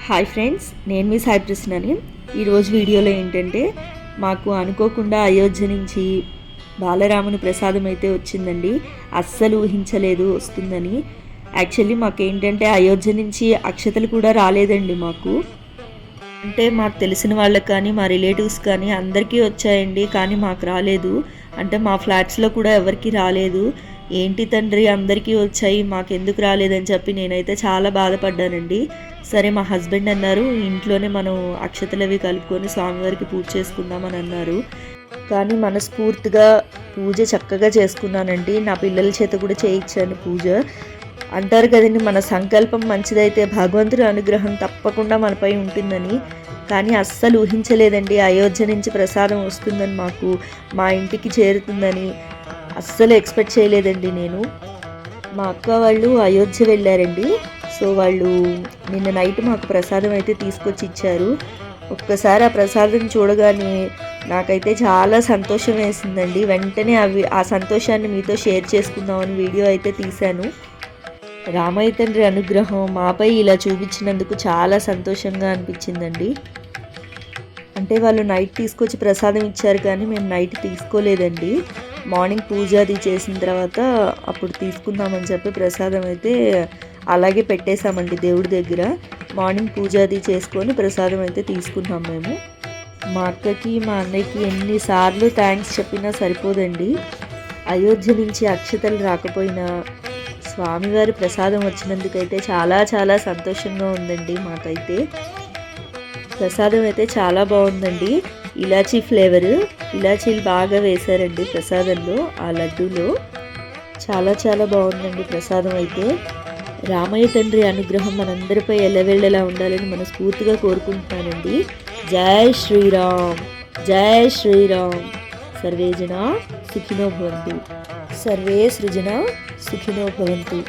Hi friends, నేను మీ సాయి ప్రశ్నని. ఈరోజు వీడియోలో ఏంటంటే మాకు అనుకోకుండా అయోధ్య నుంచి బాలరాముని ప్రసాదం అయితే వచ్చిందండి. అస్సలు ఊహించలేదు వస్తుందని. యాక్చువల్లీ మాకేంటంటే అయోధ్య నుంచి అక్షతలు కూడా రాలేదండి. అంటే మాకు తెలిసిన వాళ్ళకి కానీ మా రిలేటివ్స్ కానీ అందరికీ వచ్చాయండి, కానీ మాకు రాలేదు. అంటే మా ఫ్లాట్స్లో కూడా ఎవరికి రాలేదు. ఏంటి తండ్రి అందరికీ వచ్చాయి మాకెందుకు రాలేదని చెప్పి నేనైతే చాలా బాధపడ్డానండి. సరే మా హస్బెండ్ అన్నారు, ఇంట్లోనే మనం అక్షతలు అవి కలుపుకొని స్వామివారికి పూజ చేసుకుందామని అన్నారు. కానీ మనస్ఫూర్తిగా పూజ చక్కగా చేసుకున్నానండి. నా పిల్లల చేత కూడా చేయించాను పూజ. అంటారు కదండి, మన సంకల్పం మంచిదైతే భగవంతుడి అనుగ్రహం తప్పకుండా మనపై ఉంటుందని. కానీ అస్సలు ఊహించలేదండి అయోధ్య నుంచి ప్రసాదం వస్తుందని, మాకు మా ఇంటికి చేరుతుందని అస్సలు ఎక్స్పెక్ట్ చేయలేదండి నేను. మా అక్క వాళ్ళు అయోధ్య వెళ్ళారండి. సో వాళ్ళు నిన్న నైట్ మాకు ప్రసాదం అయితే తీసుకొచ్చి ఇచ్చారు. ఒక్కసారి ఆ ప్రసాదం చూడగానే నాకైతే చాలా సంతోషం వేసిందండి. వెంటనే ఆ సంతోషాన్ని మీతో షేర్ చేసుకుందామని వీడియో అయితే తీశాను. రామయ్య తండ్రి అనుగ్రహం మాపై ఇలా చూపించినందుకు చాలా సంతోషంగా అనిపించిందండి. అంటే వాళ్ళు నైట్ తీసుకొచ్చి ప్రసాదం ఇచ్చారు, కానీ మేము నైట్ తీసుకోలేదండి. మార్నింగ్ పూజ అది చేసిన తర్వాత అప్పుడు తీసుకుందామని చెప్పి ప్రసాదం అయితే అలాగే పెట్టేశామండి దేవుడి దగ్గర. మార్నింగ్ పూజ అది చేసుకొని ప్రసాదం అయితే తీసుకున్నాం మేము. మా అక్కకి మా అన్నయ్యకి ఎన్నిసార్లు థ్యాంక్స్ చెప్పినా సరిపోదండి. అయోధ్య నుంచి అక్షతలు రాకపోయినా స్వామివారి ప్రసాదం వచ్చినందుకైతే చాలా చాలా సంతోషంగా ఉందండి మాకైతే. ప్రసాదం అయితే చాలా బాగుందండి. ఇలాచీ ఫ్లేవర్, ఇలాచీలు బాగా వేశారండి ప్రసాదంలో, ఆ లడ్డూలో. చాలా చాలా బాగుందండి ప్రసాదం అయితే. రామయ్య తండ్రి అనుగ్రహం మనందరిపై ఎల్లవెళ్ళలా ఉండాలని మనస్ఫూర్తిగా కోరుకుంటున్నానండి. జై శ్రీరామ్, జై శ్రీరామ్. సర్వే జనా సుఖినో భవంతు, సర్వే సృజన సుఖినో భవంతు.